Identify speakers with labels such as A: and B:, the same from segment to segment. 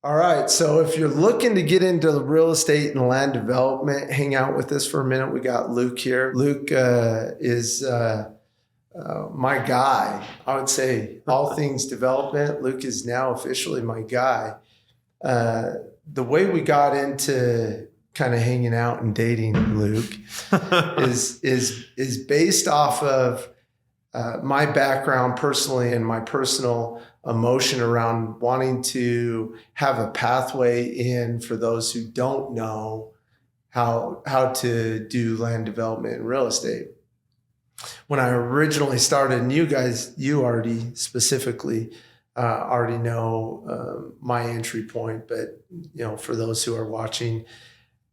A: All right. So if you're looking to get into the real estate and land development, hang out with us for a minute. We got Luke here. Luke is my guy. I would say all things development. Luke is now officially my guy. The way we got into kind of hanging out and dating Luke is based off of my background personally and my personal emotion around wanting to have a pathway in for those who don't know how to do land development and real estate. When I originally started, and you already specifically already know my entry point, but for those who are watching,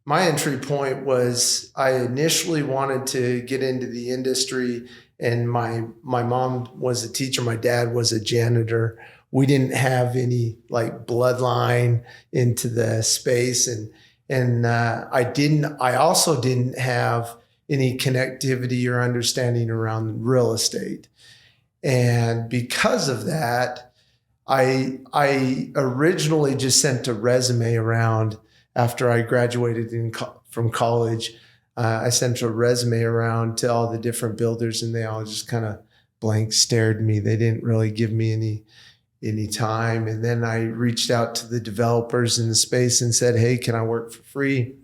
A: my entry point was I initially wanted to get into the industry, and my mom was a teacher. My dad was a janitor. We didn't have any like bloodline into the space, and I also didn't have any connectivity or understanding around real estate. And because of that, I originally just sent a resume around after I graduated from college. I sent a resume around to all the different builders, and they all just kind of blank stared at me. They didn't really give me any time. And then I reached out to the developers in the space and said, hey, can I work for free?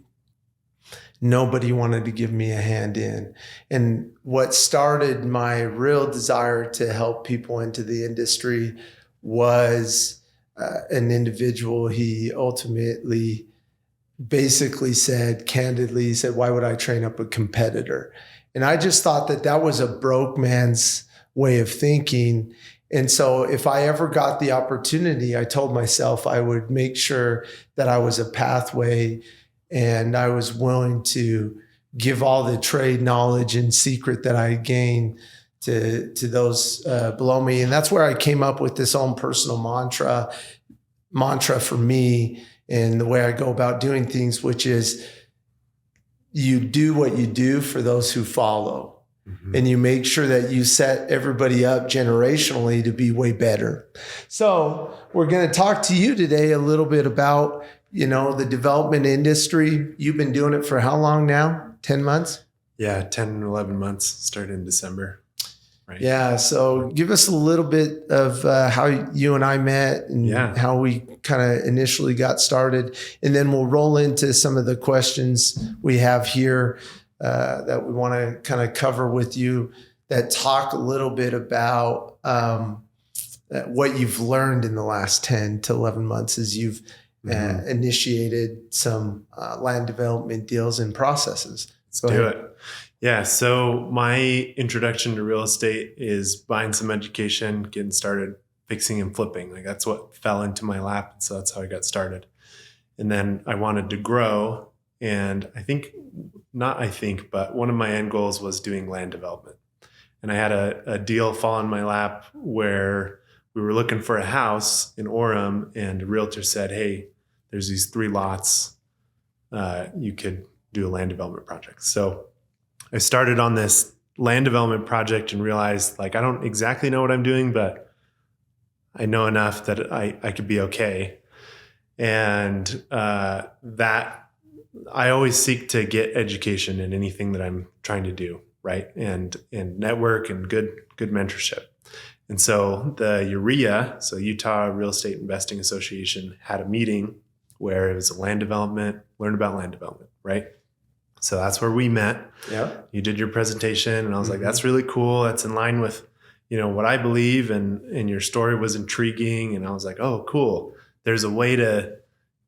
A: Nobody wanted to give me a hand in. And what started my real desire to help people into the industry was an individual. He ultimately basically said, candidly, he said, why would I train up a competitor? And I just thought that was a broke man's way of thinking. And so if I ever got the opportunity, I told myself I would make sure that I was a pathway, and I was willing to give all the trade knowledge and secret that I gained to those below me. And that's where I came up with this own personal mantra for me and the way I go about doing things, which is you do what you do for those who follow. Mm-hmm. And you make sure that you set everybody up generationally to be way better. So we're going to talk to you today a little bit about, the development industry. You've been doing it for how long now? 10 months?
B: Yeah, 10, 11 months, started in December. Right.
A: Yeah. So give us a little bit of how you and I met and how we kind of initially got started. And then we'll roll into some of the questions we have here that we want to kind of cover with you that talk a little bit about what you've learned in the last 10 to 11 months as you've initiated some land development deals and processes.
B: Let's do it. Yeah. So my introduction to real estate is buying some education, getting started fixing and flipping. Like that's what fell into my lap. So that's how I got started. And then I wanted to grow. And but one of my end goals was doing land development. And I had a deal fall in my lap where we were looking for a house in Orem, and a realtor said, hey, there's these 3 lots. You could do a land development project. So I started on this land development project and realized I don't exactly know what I'm doing, but I know enough that I could be okay. And that I always seek to get education in anything that I'm trying to do, right? And network and good mentorship. And so the UREA, so Utah Real Estate Investing Association, had a meeting where it was a land development, learn about land development, right? So that's where we met.
A: Yeah.
B: You did your presentation, and I was like, that's really cool. That's in line with, what I believe, and your story was intriguing. And I was like, oh, cool. There's a way to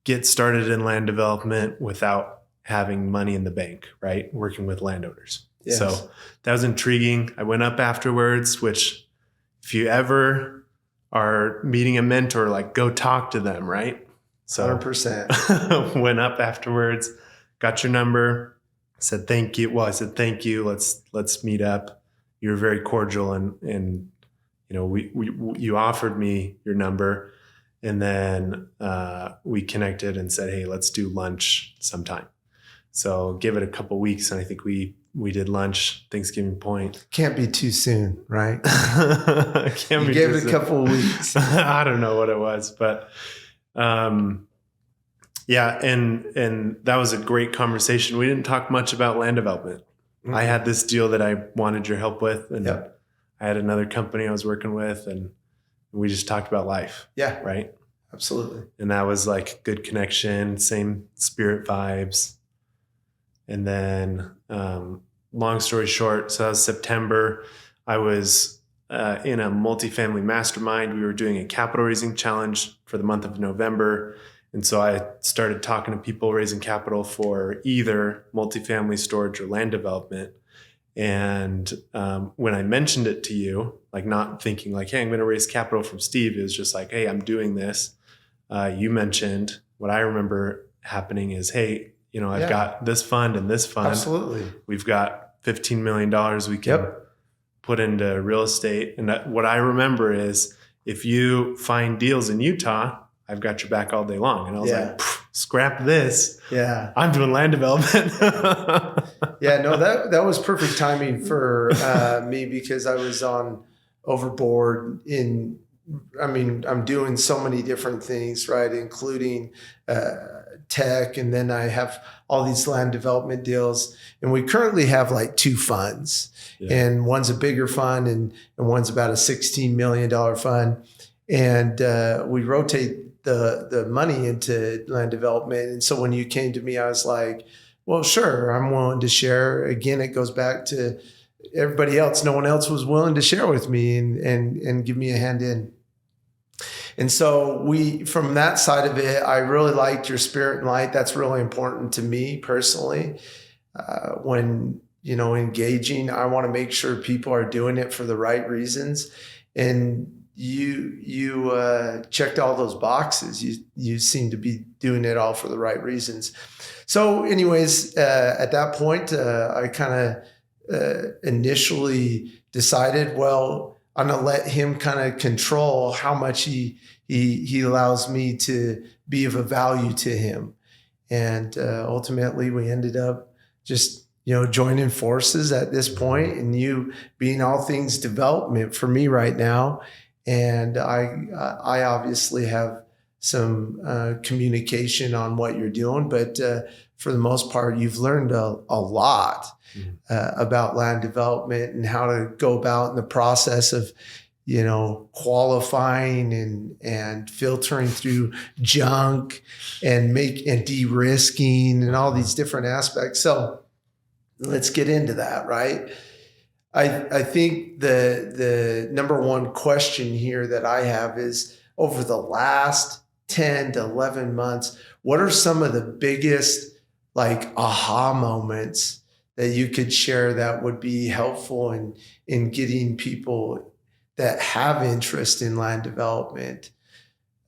B: get started in land development without having money in the bank, right? Working with landowners. Yes. So that was intriguing. I went up afterwards, which if you ever are meeting a mentor, go talk to them, right? So
A: 100%.
B: Went up afterwards, got your number, said thank you. Well, I said thank you. Let's meet up. You were very cordial, and you offered me your number, and then we connected and said, hey, let's do lunch sometime. So give it a couple weeks, and I think we did lunch Thanksgiving point.
A: Can't be too soon, right?
B: Gave
A: it a couple of weeks.
B: I don't know what it was, but Yeah, and that was a great conversation. We didn't talk much about land development.
A: Mm-hmm.
B: I had this deal that I wanted your help with, and
A: Yep.
B: I had another company I was working with, and we just talked about life.
A: Yeah,
B: Right.
A: absolutely.
B: And that was like good connection, same spirit vibes. And then, long story short, so that was September. I was in a multifamily mastermind. We were doing a capital raising challenge for the month of November. And so I started talking to people raising capital for either multifamily storage or land development. And when I mentioned it to you, like not thinking like, hey, I'm going to raise capital from Steve, it was just like, hey, I'm doing this. You mentioned what I remember happening is, hey, I've got this fund and this fund.
A: Absolutely.
B: We've got $15 million we can put into real estate. And what I remember is if you find deals in Utah, I've got your back all day long. And I was like, scrap this.
A: Yeah.
B: I'm doing land development.
A: Yeah, no, that was perfect timing for me because I was on overboard I'm doing so many different things, right? Including tech. And then I have all these land development deals. And we currently have like 2 funds. Yeah. And one's a bigger fund and one's about a $16 million fund. And we rotate the money into land development. And so when you came to me, I was like, well, sure, I'm willing to share. Again, it goes back to everybody else. No one else was willing to share with me and give me a hand in. And so from that side of it, I really liked your spirit and light. That's really important to me personally. When, engaging, I want to make sure people are doing it for the right reasons. And you checked all those boxes. You seem to be doing it all for the right reasons. So anyways, at that point, I kind of initially decided, well, I'm going to let him kind of control how much he allows me to be of a value to him. And ultimately we ended up just, joining forces at this point, and you being all things development for me right now. And I obviously have some communication on what you're doing, but for the most part, you've learned a lot about land development and how to go about in the process of, qualifying and filtering through junk and de-risking and all these different aspects. So let's get into that, right? I think the number one question here that I have is, over the last 10 to 11 months, what are some of the biggest aha moments that you could share that would be helpful in getting people that have interest in land development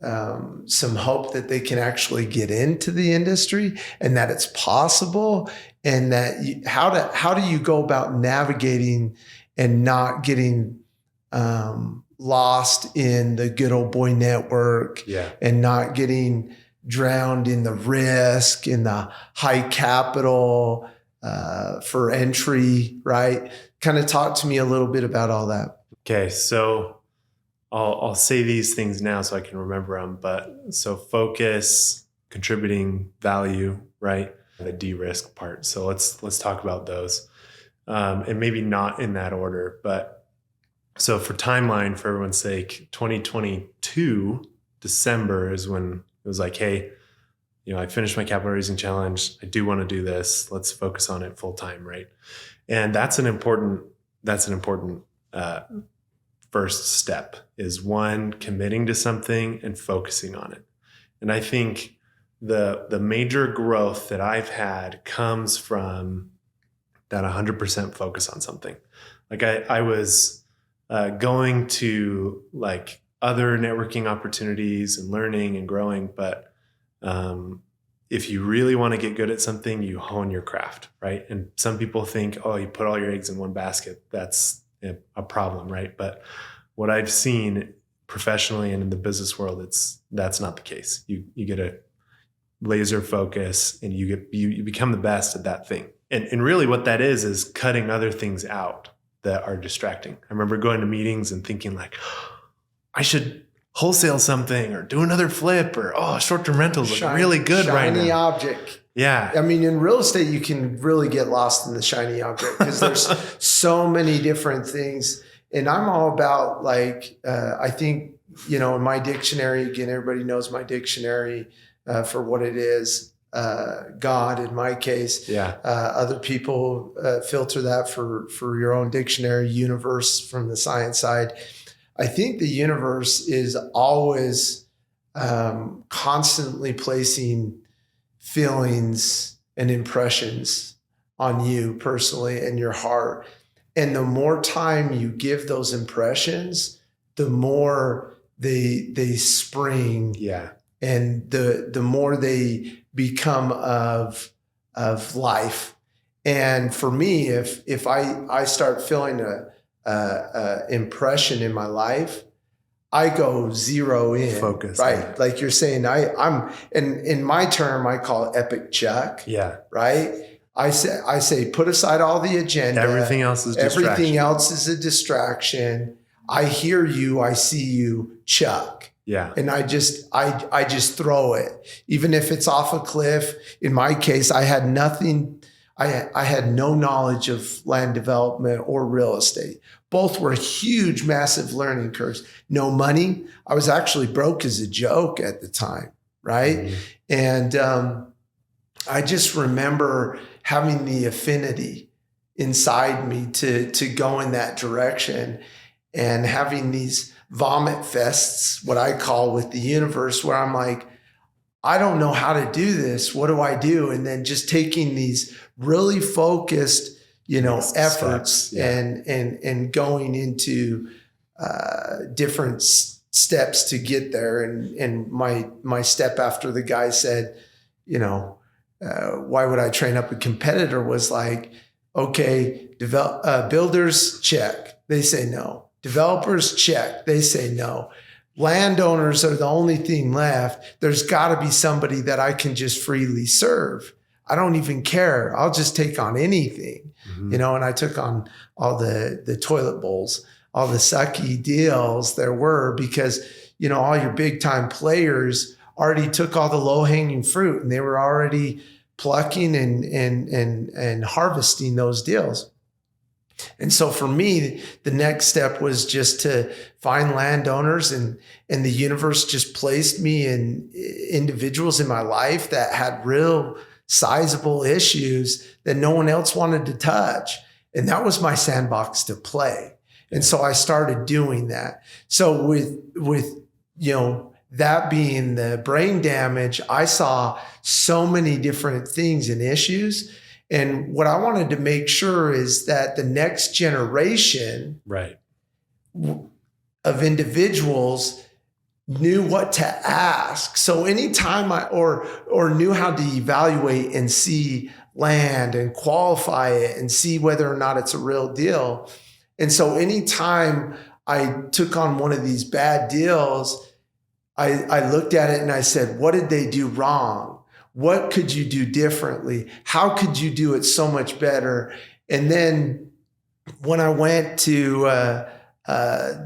A: some hope that they can actually get into the industry and that it's possible, and that how do you go about navigating and not getting lost in the good old boy network, and not getting drowned in the risk, in the high capital for entry, right? Kind of talk to me a little bit about all that.
B: Okay, so I'll say these things now so I can remember them. But so focus, contributing value, right? The de-risk part. So let's talk about those, and maybe not in that order. But so for timeline, for everyone's sake, 2022 December is when it was like, hey, I finished my capital raising challenge. I do want to do this. Let's focus on it full time, right? And that's an important first step, is one, committing to something and focusing on it. And I think the major growth that I've had comes from that 100% focus on something. Like I was going to other networking opportunities and learning and growing, but if you really want to get good at something, you hone your craft, right? And some people think, oh, you put all your eggs in one basket. That's a problem, right? But what I've seen professionally and in the business world, that's not the case. You get a laser focus and you become the best at that thing. And really what that is cutting other things out that are distracting. I remember going to meetings and thinking I should wholesale something or do another flip, or, oh, short-term rentals look really good right now.
A: Shiny object.
B: Yeah.
A: I mean, in real estate, you can really get lost in the shiny object because there's so many different things. And I'm all about, like, I think, in my dictionary, again, everybody knows my dictionary for what it is. God, in my case.
B: Yeah.
A: Other people filter that for your own dictionary. Universe from the science side. I think the universe is always constantly placing feelings and impressions on you personally and your heart. And the more time you give those impressions, the more they spring.
B: Yeah.
A: And the more they become of life. And for me, if I start feeling a impression in my life, I go zero in.
B: Focus.
A: Right.
B: Yeah.
A: Like you're saying, I'm in my term, I call it epic Chuck.
B: Yeah.
A: Right. I say, put aside all the agenda.
B: Everything else is distraction.
A: Everything else is a distraction. I hear you. I see you, Chuck.
B: Yeah.
A: And I just throw it, even if it's off a cliff. In my case, I had nothing. I had no knowledge of land development or real estate. Both were huge, massive learning curves. No money. I was actually broke as a joke at the time. Right. Mm-hmm. And I just remember having the affinity inside me to go in that direction, and having these vomit fests, what I call, with the universe, where I'm like, I don't know how to do this. What do I do? And then just taking these really focused, efforts and going into different steps to get there. And my step after the guy said, why would I train up a competitor, was like, okay, builders, check. They say no. Developers, check. They say no. Landowners are the only thing left. There's got to be somebody that I can just freely serve. I don't even care. I'll just take on anything, and I took on all the toilet bowls, all the sucky deals there were, because, all your big time players already took all the low hanging fruit, and they were already plucking and harvesting those deals. And so for me, the next step was just to find landowners, and the universe just placed me in individuals in my life that had real sizable issues that no one else wanted to touch. And that was my sandbox to play. And so I started doing that. So with that being the brain damage, I saw so many different things and issues. And what I wanted to make sure is that the next generation of individuals knew what to ask. So anytime or knew how to evaluate and see land and qualify it and see whether or not it's a real deal. And so anytime I took on one of these bad deals, I looked at it and I said, what did they do wrong? What could you do differently? How could you do it so much better? And then when I went to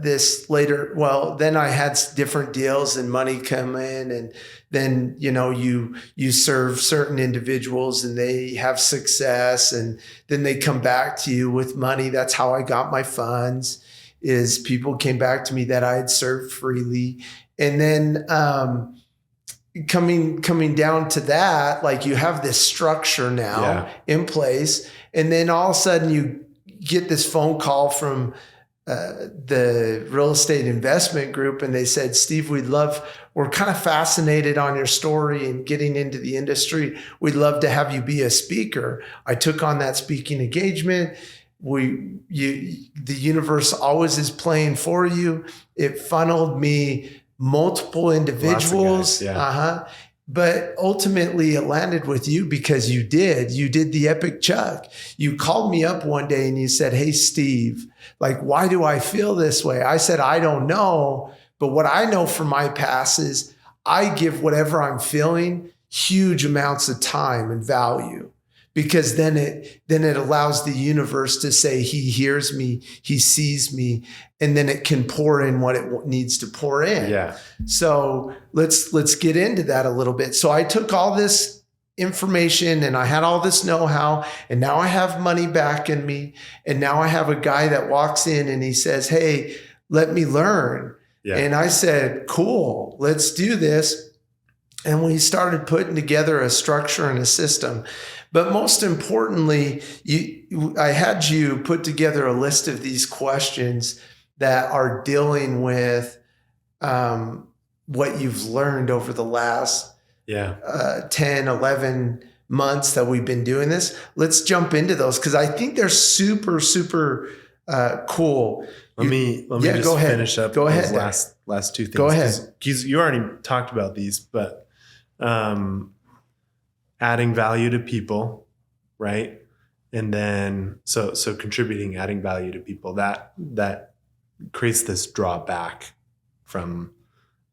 A: this later, then I had different deals and money come in, and then, you serve certain individuals and they have success, and then they come back to you with money. That's how I got my funds, is people came back to me that I had served freely. And then, coming down to that, like, you have this structure now in place, and then all of a sudden you get this phone call from the real estate investment group, and they said, Steve, we're kind of fascinated on your story and getting into the industry. We'd love to have you be a speaker. I took on that speaking engagement. The universe always is playing for you. It funneled me multiple individuals. But ultimately it landed with you because you did the epic Chuck. You called me up one day and you said, hey, Steve, like, why do I feel this way? I said, I don't know. But what I know from my past is I give whatever I'm feeling huge amounts of time and value, because then it allows the universe to say, he hears me, he sees me, and then it can pour in what it needs to pour in.
B: Yeah.
A: So let's get into that a little bit. So I took all this information and I had all this know-how, and now I have money backing me. And now I have a guy that walks in and he says, hey, let me learn.
B: Yeah.
A: And I said, cool, let's do this. And we started putting together a structure and a system. But most importantly, I had you put together a list of these questions that are dealing with what you've learned over the last 10, 11 months that we've been doing this. Let's jump into those because I think they're super, super cool.
B: Let me just finish up those last two things.
A: Go ahead.
B: Because you already talked about these, but adding value to people, right? And then so contributing, adding value to people, that creates this drawback from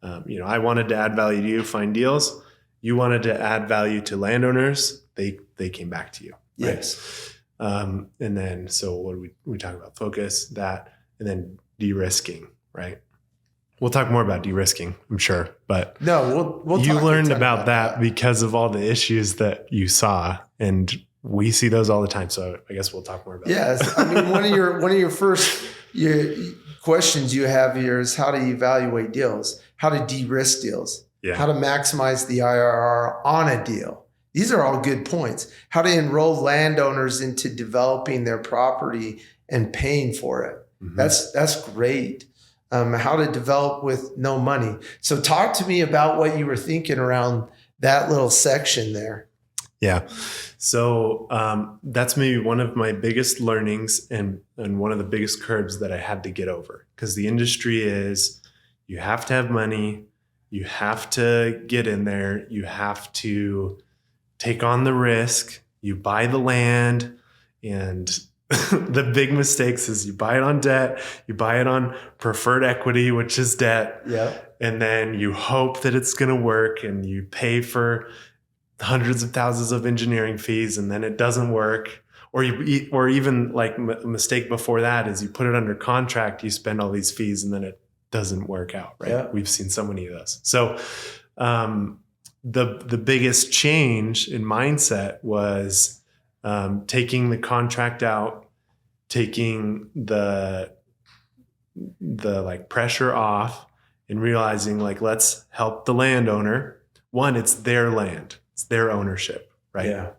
B: I wanted to add value to you, find deals. You wanted to add value to landowners. They came back to you. Right?
A: Yes.
B: And then, so what do we talk about? Focus, that, and then de-risking, right? We'll talk more about de-risking, I'm sure, but
A: no, we'll
B: you learned about that because of all the issues that you saw, and we see those all the time. So I guess we'll talk more about that.
A: Yes. I mean, one of your first questions you have here is how to evaluate deals, how to de-risk deals, how to maximize the IRR on a deal. These are all good points. How to enroll landowners into developing their property and paying for it. Mm-hmm. That's great. How to develop with no money. So talk to me about what you were thinking around that little section there.
B: Yeah. So that's maybe one of my biggest learnings and one of the biggest curbs that I had to get over, because the industry is, you have to have money, you have to get in there, you have to take on the risk, you buy the land, and the big mistakes is you buy it on debt, you buy it on preferred equity, which is debt.
A: Yeah. And
B: then you hope that it's going to work, and you pay for hundreds of thousands of engineering fees, and then it doesn't work. Or even like a mistake before that is you put it under contract, you spend all these fees, and then it doesn't work out, right? Yeah. We've seen so many of those. So the biggest change in mindset was taking the contract out, taking the like pressure off, and realizing like, let's help the landowner. One, it's their land, it's their ownership, right?
A: Yeah.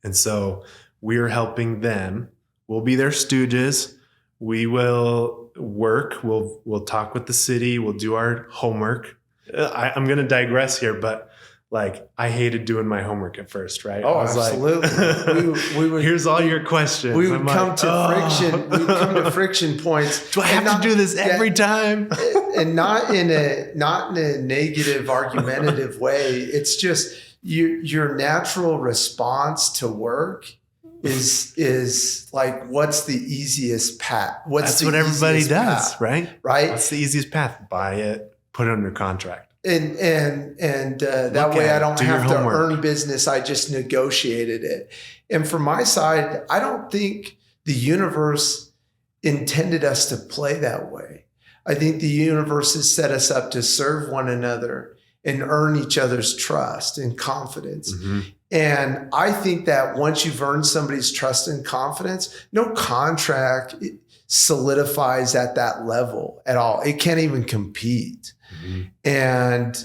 B: And so we're helping them. We'll be their stooges. We will work. We'll talk with the city. We'll do our homework. I'm going to digress here, but like, I hated doing my homework at first, right?
A: Oh,
B: I was
A: absolutely.
B: Like, we would, here's all your questions.
A: We would come to friction. We'd come to friction points.
B: Do I have to do this every time?
A: And not in a negative, argumentative way. It's just your natural response to work is like, what's the easiest path?
B: That's what everybody does, right?
A: Right.
B: What's the easiest path? Buy it, put it under contract.
A: And that way I don't have to earn business. I just negotiated it. And from my side, I don't think the universe intended us to play that way. I think the universe has set us up to serve one another and earn each other's trust and confidence. Mm-hmm. And I think that once you've earned somebody's trust and confidence, no contract solidifies at that level at all. It can't even compete. Mm-hmm. And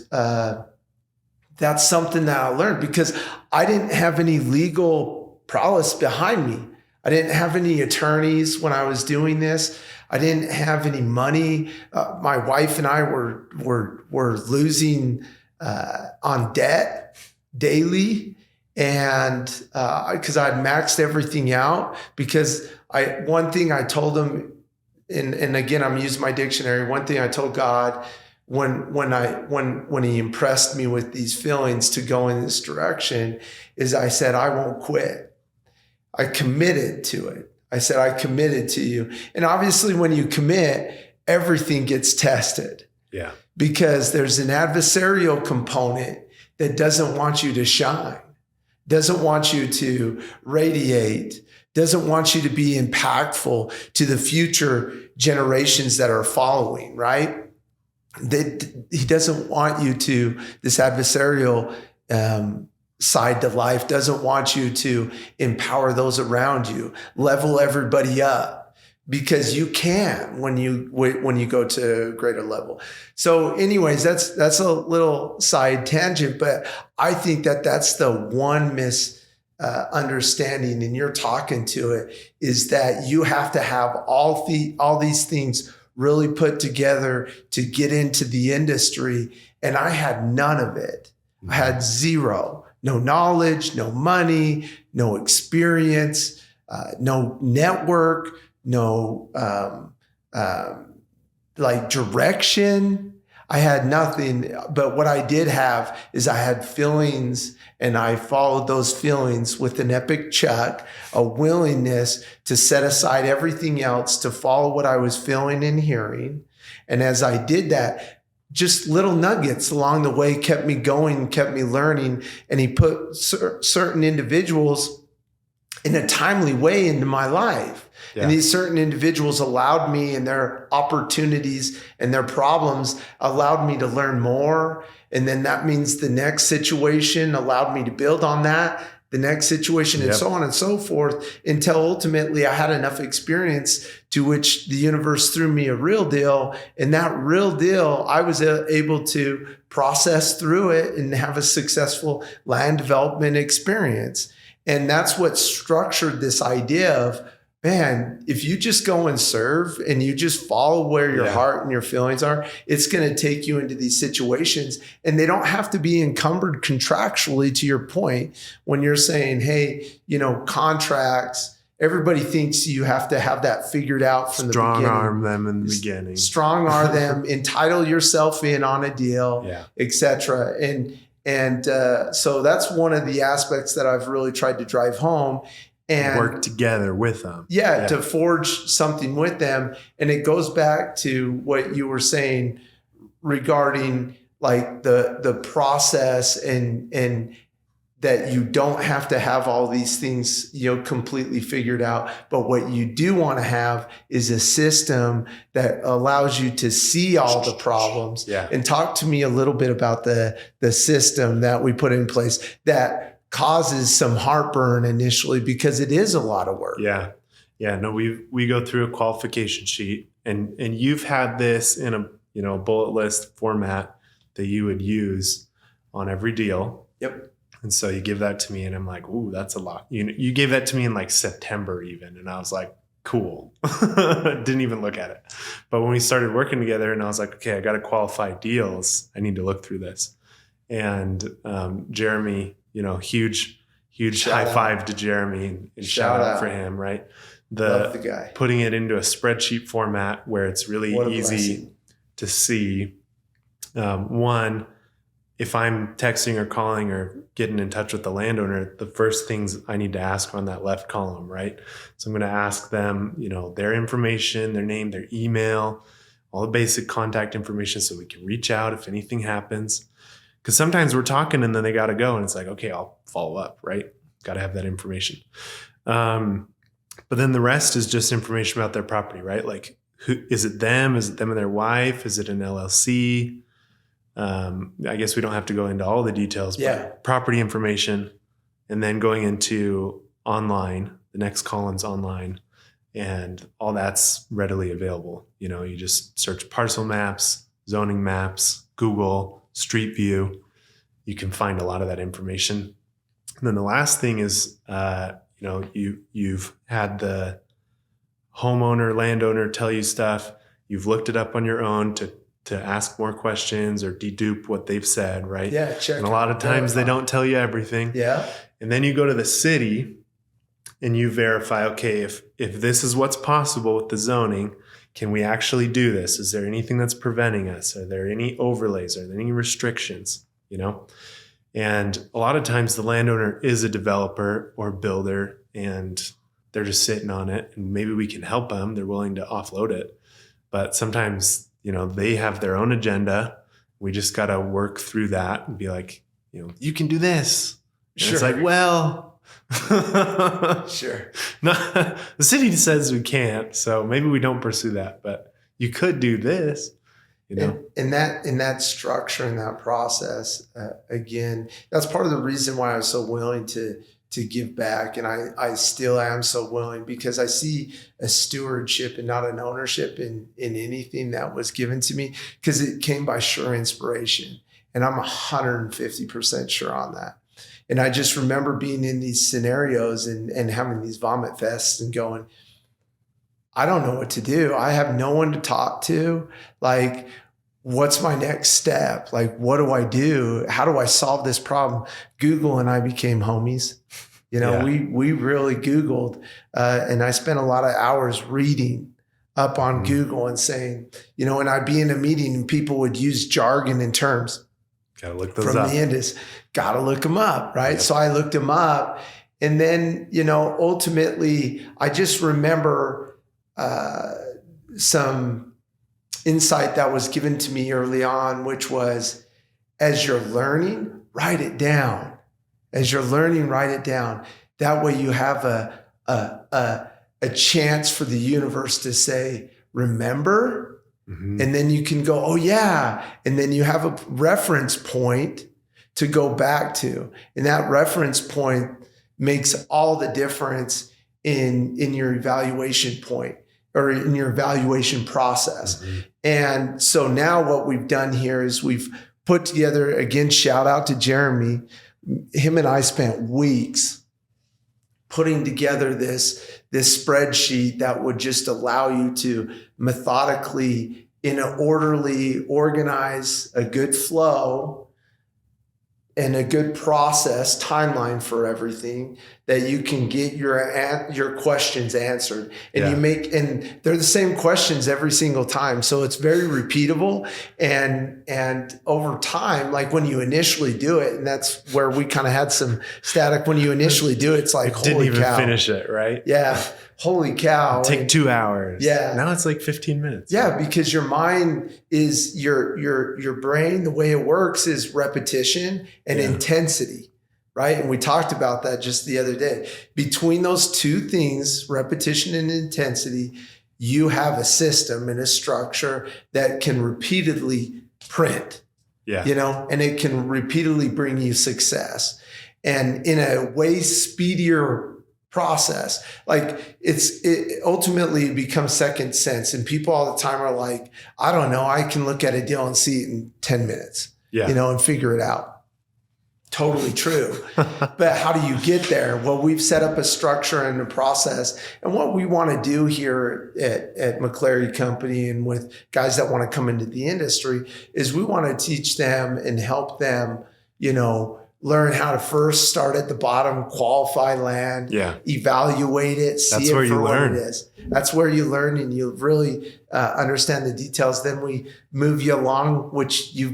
A: that's something that I learned because I didn't have any legal prowess behind me. I didn't have any attorneys when I was doing this. I didn't have any money. My wife and I were losing on debt daily, and because I'd maxed everything out. Because one thing I told them, and again I'm using my dictionary. One thing I told God when He impressed me with these feelings to go in this direction is I said, I won't quit. I committed to it. I said, I committed to you. And obviously when you commit, everything gets tested.
B: Yeah. Because
A: there's an adversarial component that doesn't want you to shine, doesn't want you to radiate, doesn't want you to be impactful to the future generations that are following, right? He doesn't want you to, this adversarial side to life doesn't want you to empower those around you, level everybody up, because you can when you go to a greater level. So anyways, that's a little side tangent, but I think that's the one understanding, and you're talking to it, is that you have to have all these things really put together to get into the industry. And I had none of it. I had zero, no knowledge, no money, no experience, no network, no like direction. I had nothing, but what I did have is I had feelings, and I followed those feelings with an epic chuck, a willingness to set aside everything else to follow what I was feeling and hearing. And as I did that, just little nuggets along the way kept me going, kept me learning. And he put certain individuals in a timely way into my life. Yeah. And these certain individuals allowed me, and their opportunities and their problems allowed me to learn more. And then that means the next situation allowed me to build on that, the next situation, and so on and so forth, until ultimately I had enough experience to which the universe threw me a real deal. And that real deal, I was able to process through it and have a successful land development experience. And that's what structured this idea of, man, if you just go and serve and you just follow where your heart and your feelings are, it's going to take you into these situations. And they don't have to be encumbered contractually, to your point, when you're saying, hey, contracts, everybody thinks you have to have that figured out from the beginning.
B: Strong arm them in the beginning.
A: Strong arm them, entitle yourself in on a deal, et cetera. And so that's one of the aspects that I've really tried to drive home. And
B: work together with them.
A: To forge something with them. And it goes back to what you were saying regarding like the process, and that you don't have to have all these things, completely figured out. But what you do want to have is a system that allows you to see all the problems. And talk to me a little bit about the system that we put in place that causes some heartburn initially, because it is a lot of work.
B: No, we go through a qualification sheet, and you've had this in a bullet list format that you would use on every deal. And so you give that to me, and I'm like, ooh, that's a lot. You gave that to me in like September even, and I was like, cool. Didn't even look at it. But when we started working together, and I was like, okay, I got to qualify deals, I need to look through this. And Jeremy, huge high five to Jeremy, and shout out for him, right?
A: Love the guy.
B: Putting it into a spreadsheet format where it's really easy to see. One, if I'm texting or calling or getting in touch with the landowner, the first things I need to ask on that left column, right? So I'm going to ask them, their information, their name, their email, all the basic contact information, so we can reach out if anything happens. Because sometimes we're talking and then they got to go, and it's like, okay, I'll follow up, right? Got to have that information. But then the rest is just information about their property, right? Like, who is it them? Is it them and their wife? Is it an LLC? I guess we don't have to go into all the details, but property information, and then going into online, the next column's online, and all that's readily available. You just search parcel maps, zoning maps, Google, Street View. You can find a lot of that information. And then the last thing is, you've had the homeowner, landowner tell you stuff. You've looked it up on your own to ask more questions or dedupe what they've said, right?
A: Check.
B: And a lot of times they don't tell you everything. And then you go to the city and you verify, okay, if this is what's possible with the zoning, can we actually do this? Is there anything that's preventing us? Are there any overlays? Are there any restrictions? And a lot of times the landowner is a developer or builder, and they're just sitting on it, and maybe we can help them. They're willing to offload it. But sometimes, they have their own agenda. We just got to work through that and be like, you can do this.
A: Sure.
B: It's like, well,
A: Sure.
B: no, the city says we can't, so maybe we don't pursue that. But you could do this, you know.
A: In that structure and that process, again, that's part of the reason why I was so willing to give back, and I still am so willing, because I see a stewardship and not an ownership in anything that was given to me, because it came by sure inspiration, and I'm 150% sure on that. And I just remember being in these scenarios and having these vomit fests and going, I don't know what to do. I have no one to talk to. Like, what's my next step? Like, what do I do? How do I solve this problem? Google and I became homies. You know, we really Googled, and I spent a lot of hours reading up on Google and saying, you know, and I'd be in a meeting and people would use jargon and terms.
B: Gotta look those
A: from
B: up.
A: the industry. Gotta look them up, right?
B: Yeah.
A: So I looked them up, and then, you know, ultimately, I just remember some insight that was given to me early on, which was, as you're learning, write it down. As you're learning, write it down. That way, you have a chance for the universe to say, remember. And then you can go, oh yeah. And then you have a reference point to go back to. And that reference point makes all the difference in your evaluation point, or in your evaluation process. And so now what we've done here is we've put together, again, shout out to Jeremy. Him and I spent weeks putting together this spreadsheet that would just allow you to methodically, in an orderly, organize a good flow and a good process timeline for everything, that you can get your questions answered. And and they're the same questions every single time. So it's very repeatable. And over time, like when you initially do it, and that's where we kind of had some static. When you initially do it, it's like, holy
B: Didn't even
A: cow.
B: finish it, right?
A: Yeah. Holy cow.
B: Take 2 hours.
A: Yeah.
B: Now it's like 15 minutes.
A: Yeah, because your mind is your brain, the way it works is repetition and intensity, right? And we talked about that just the other day. Between those two things, repetition and intensity, you have a system and a structure that can repeatedly print, you know, and it can repeatedly bring you success. And in a way speedier process, like it ultimately becomes second sense. And people all the time are like, I don't know, I can look at a deal and see it in 10 minutes, you know, and figure it out. Totally true. But how do you get there? Well, we've set up a structure and a process. And what we want to do here at McCleery Company, and with guys that want to come into the industry, is we want to teach them and help them, you know, learn how to first start at the bottom, qualify land, evaluate it, see it for what it is. That's where you learn, and you really understand the details. Then we move you along, which you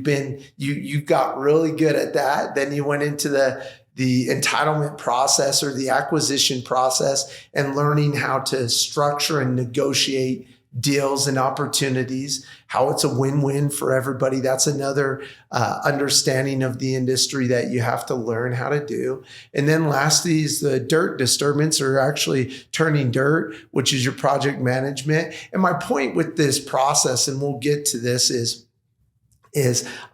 A: got really good at that. Then you went into the entitlement process or the acquisition process, and learning how to structure and negotiate deals and opportunities, how it's a win-win for everybody. That's another understanding of the industry that you have to learn how to do. And then lastly is the dirt disturbance, or actually turning dirt, which is your project management. And my point with this process, and we'll get to this, is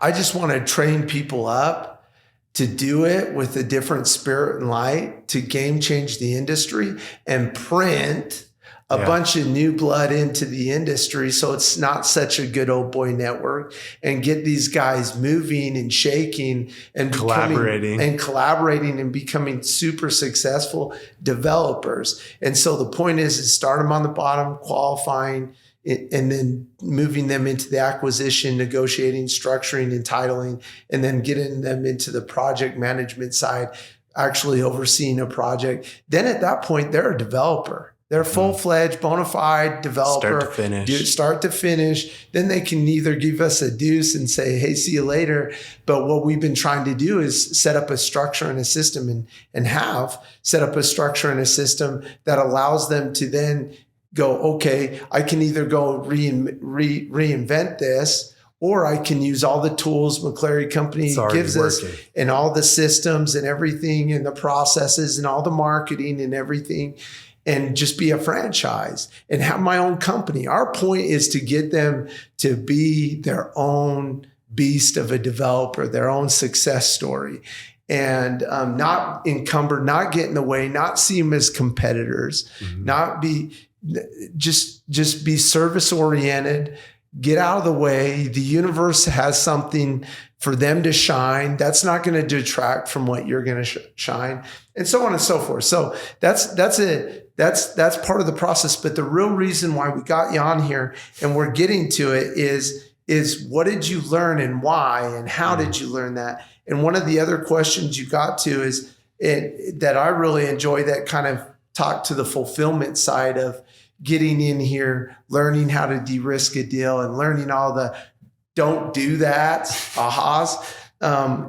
A: I just want to train people up to do it with a different spirit and light, to game change the industry and print a bunch of new blood into the industry, so it's not such a good old boy network, and get these guys moving and shaking and collaborating and becoming super successful developers. And so the point is start them on the bottom, qualifying, and then moving them into the acquisition, negotiating, structuring, entitling, and then getting them into the project management side, actually overseeing a project. Then at that point, they're a developer. They're a full-fledged, bona fide developer. Start to finish. Then they can either give us a deuce and say, hey, see you later. But what we've been trying to do is set up a structure and a system, and have set up a structure and a system that allows them to then go, okay, I can either go reinvent this, or I can use all the tools McCleery Company gives us and all the systems and everything and the processes and all the marketing and everything, and just be a franchise and have my own company. Our point is to get them to be their own beast of a developer, their own success story, and not encumbered, not get in the way, not see them as competitors, not be just be service oriented. Get out of the way. The universe has something for them to shine. That's not going to detract from what you're going to shine, and so on and so forth. So that's part of the process. But the real reason why we got you on here and we're getting to it is what did you learn and why, and how did you learn that? And one of the other questions you got to is that I really enjoy, that kind of talk to the fulfillment side of getting in here, learning how to de-risk a deal and learning all the don't do that ahas.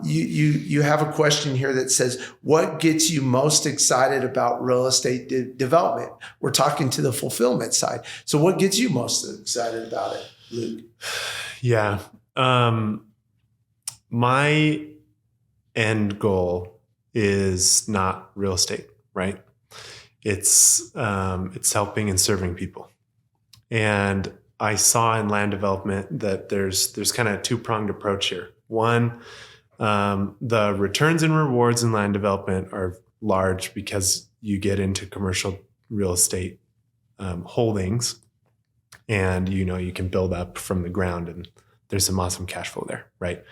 A: You have a question here that says, what gets you most excited about real estate development? We're talking to the fulfillment side. So what gets you most excited about it, Luke?
B: Yeah. My end goal is not real estate, right? It's helping and serving people. And I saw in land development that there's kind of a two-pronged approach here. One, the returns and rewards in land development are large because you get into commercial real estate holdings, and you can build up from the ground, and there's some awesome cash flow there, right?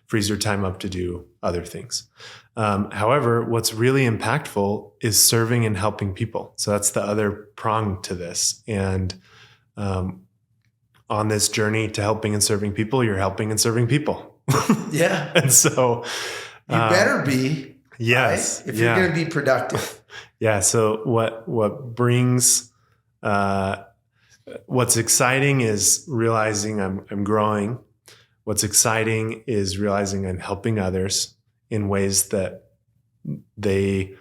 B: Frees your time up to do other things. However, what's really impactful is serving and helping people. So that's the other prong to this. And on this journey to helping and serving people, you're helping and serving people.
A: Yeah.
B: And so
A: you better be.
B: Yes.
A: Right? If you're going to be productive.
B: Yeah. So what brings, what's exciting is realizing I'm growing. What's exciting is realizing I'm helping others in ways that they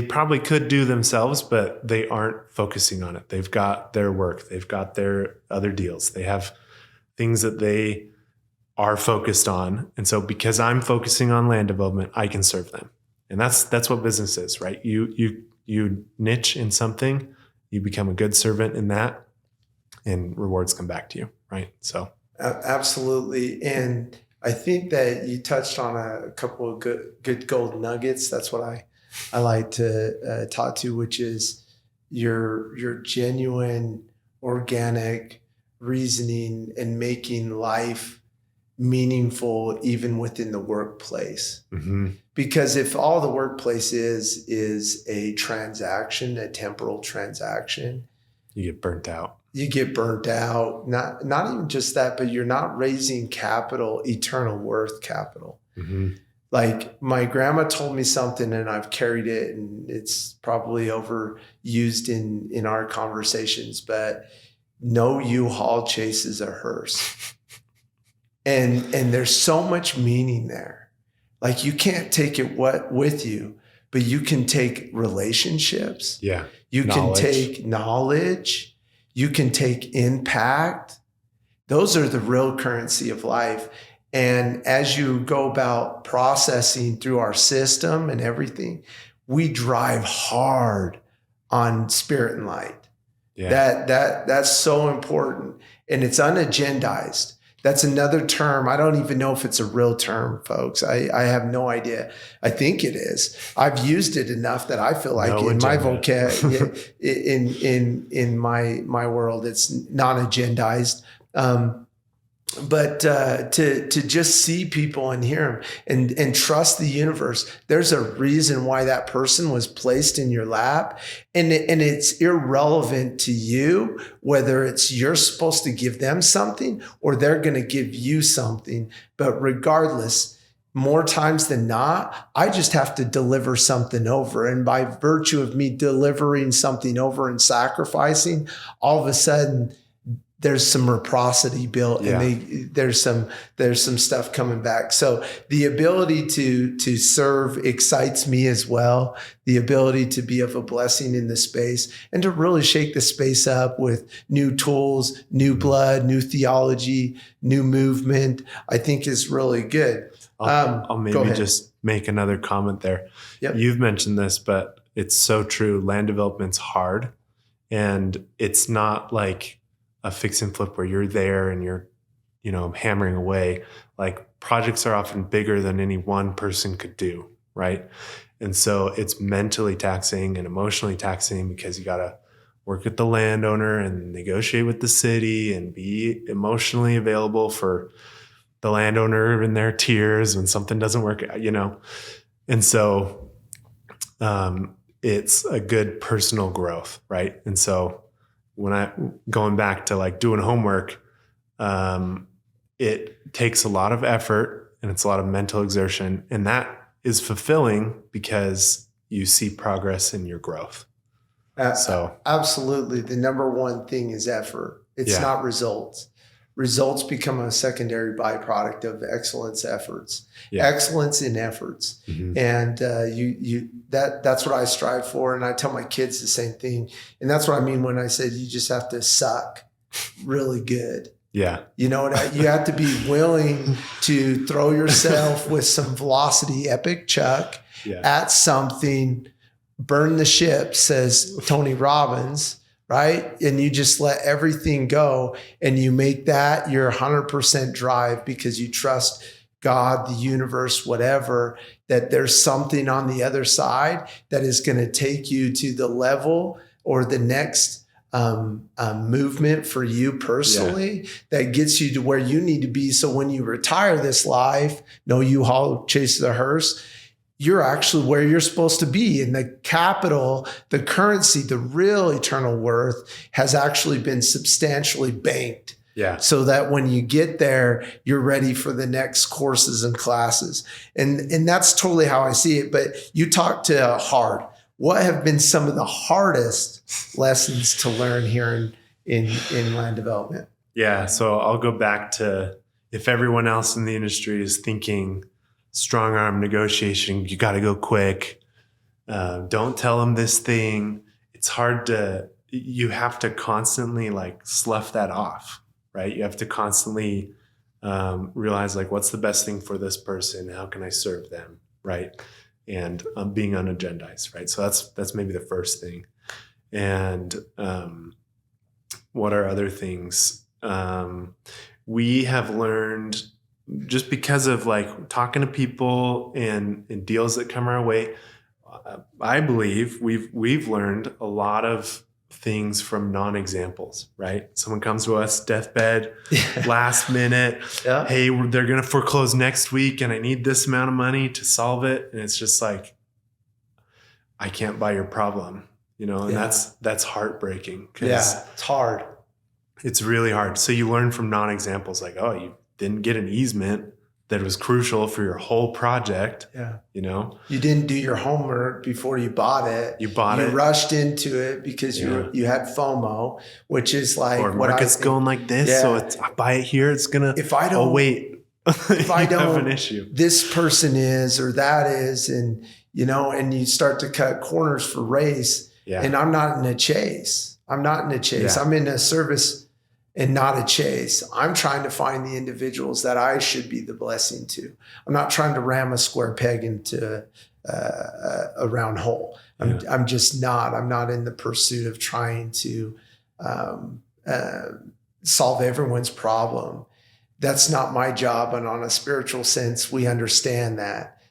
B: probably could do themselves, but they aren't focusing on it. They've got their work. They've got their other deals. They have things that they are focused on. And so because I'm focusing on land development, I can serve them. And that's what business is, right? You niche in something, you become a good servant in that, and rewards come back to you, right? So
A: absolutely. And I think that you touched on a couple of good gold nuggets. That's what I like to talk to, which is your genuine, organic reasoning and making life meaningful even within the workplace. Mm-hmm. Because if all the workplace is a transaction, a temporal transaction,
B: you get burnt out.
A: You get burnt out. Not even just that, but you're not raising capital, eternal worth capital. Mm-hmm. Like my grandma told me something, and I've carried it, and it's probably overused in our conversations, but no U-Haul chases a hearse. And there's so much meaning there. Like you can't take it with you, but you can take relationships.
B: Yeah.
A: You can take knowledge. You can take impact. Those are the real currency of life. And as you go about processing through our system and everything, we drive hard on spirit and light. Yeah. That's so important. And it's unagendized. That's another term. I don't even know if it's a real term, folks. I have no idea. I think it is. I've used it enough that I feel like my vocab, in my world, it's non-agendized. But to just see people and hear them and trust the universe. There's a reason why that person was placed in your lap, and it's irrelevant to you whether it's you're supposed to give them something or they're going to give you something. But regardless, more times than not, I just have to deliver something over. And by virtue of me delivering something over and sacrificing, all of a sudden there's some reciprocity built,
B: Yeah.
A: and there's some stuff coming back. So the ability to serve excites me as well. The ability to be of a blessing in the space and to really shake the space up with new tools, new blood, new theology, new movement, I think is really good.
B: I'll
A: Go
B: maybe
A: ahead.
B: just make another comment there.
A: Yep.
B: You've mentioned this, but it's so true. Land development's hard, and it's not like a fix and flip where you're there and you're, hammering away. Like, projects are often bigger than any one person could do, right? And so it's mentally taxing and emotionally taxing because you got to work with the landowner and negotiate with the city and be emotionally available for the landowner in their tears when something doesn't work, And so it's a good personal growth, right? And so going back to like doing homework, it takes a lot of effort and it's a lot of mental exertion, and that is fulfilling because you see progress in your growth.
A: Absolutely. The number one thing is effort. It's not results. Results become a secondary byproduct of excellence efforts. Excellence in efforts.
B: Mm-hmm.
A: And that's what I strive for. And I tell my kids the same thing. And that's what I mean when I said you just have to suck really good.
B: Yeah.
A: You have to be willing to throw yourself with some velocity, epic chuck at something, burn the ship, says Tony Robbins. Right? And you just let everything go and you make that your 100% drive because you trust God, the universe, whatever, that there's something on the other side that is going to take you to the level or the next movement for you personally that gets you to where you need to be. So when you retire this life, no U-Haul chase the hearse, you're actually where you're supposed to be. And the capital, the currency, the real eternal worth has actually been substantially banked.
B: Yeah.
A: So that when you get there, you're ready for the next courses and classes. And that's totally how I see it. But you talk to hard. What have been some of the hardest lessons to learn here in land development?
B: Yeah. So I'll go back to, if everyone else in the industry is thinking strong arm negotiation, you got to go quick. Don't tell them this thing. It's hard you have to constantly like slough that off, right? You have to constantly realize like, what's the best thing for this person? How can I serve them? Right. And being unagendized, right? So that's maybe the first thing. And what are other things? We have learned, just because of like talking to people and deals that come our way, I believe we've learned a lot of things from non-examples, right? Someone comes to us, deathbed, last minute, hey, they're going to foreclose next week and I need this amount of money to solve it. And it's just like, I can't buy your problem, and that's heartbreaking.
A: It's hard.
B: It's really hard. So you learn from non-examples like, oh, you didn't get an easement that was crucial for your whole project.
A: Yeah.
B: You
A: didn't do your homework before you bought it.
B: You
A: rushed into it because you had FOMO, which is like,
B: or market's going like this. So I buy it here. It's going to, if I don't have an issue,
A: this person is, or that is, and you start to cut corners for race.
B: Yeah.
A: And I'm not in a chase. I'm in a service and not a chase. I'm trying to find the individuals that I should be the blessing to. I'm not trying to ram a square peg into a round hole. I'm just not. I'm not in the pursuit of trying to solve everyone's problem. That's not my job. And on a spiritual sense, we understand that.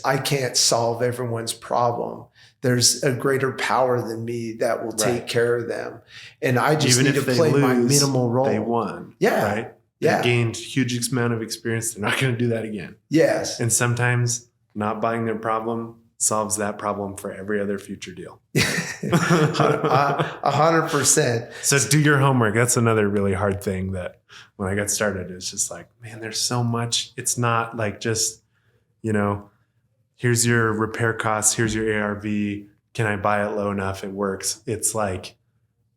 A: I can't solve everyone's problem. There's a greater power than me that will take care of them. And I just need to play my minimal role.
B: They won.
A: Yeah.
B: Right? They gained huge amount of experience. They're not going to do that again.
A: Yes.
B: And sometimes not buying their problem solves that problem for every other future deal.
A: 100%.
B: So do your homework. That's another really hard thing that when I got started, it's just like, man, there's so much. It's not like just, here's your repair costs, here's your ARV. Can I buy it low enough? It works. It's like,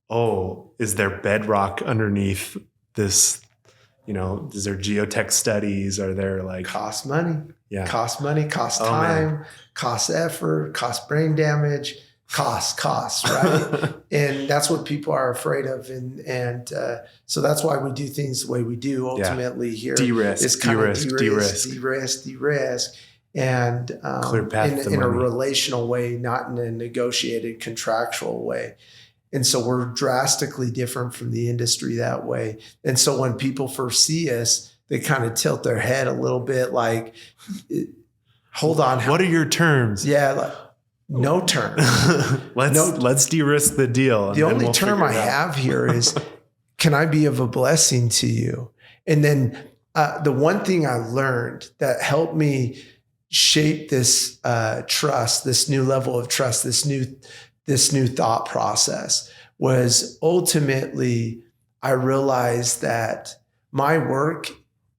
B: oh, is there bedrock underneath this? Is there geotech studies? Are there like
A: Cost money,
B: yeah,
A: cost time, cost effort, cost brain damage, cost, right? And that's what people are afraid of. And so that's why we do things the way we do ultimately here.
B: De-risk.
A: And
B: clear path to
A: in a
B: money.
A: relational way, not in a negotiated contractual way. And so we're drastically different from the industry that way. And so when people first see us, they kind of tilt their head a little bit like, hold on.
B: What are your terms?
A: Yeah. Like, no term.
B: Let's de-risk the deal.
A: The only term I have here is, can I be of a blessing to you? And then the one thing I learned that helped me shape this trust, this new level of trust, this new thought process was ultimately I realized that my work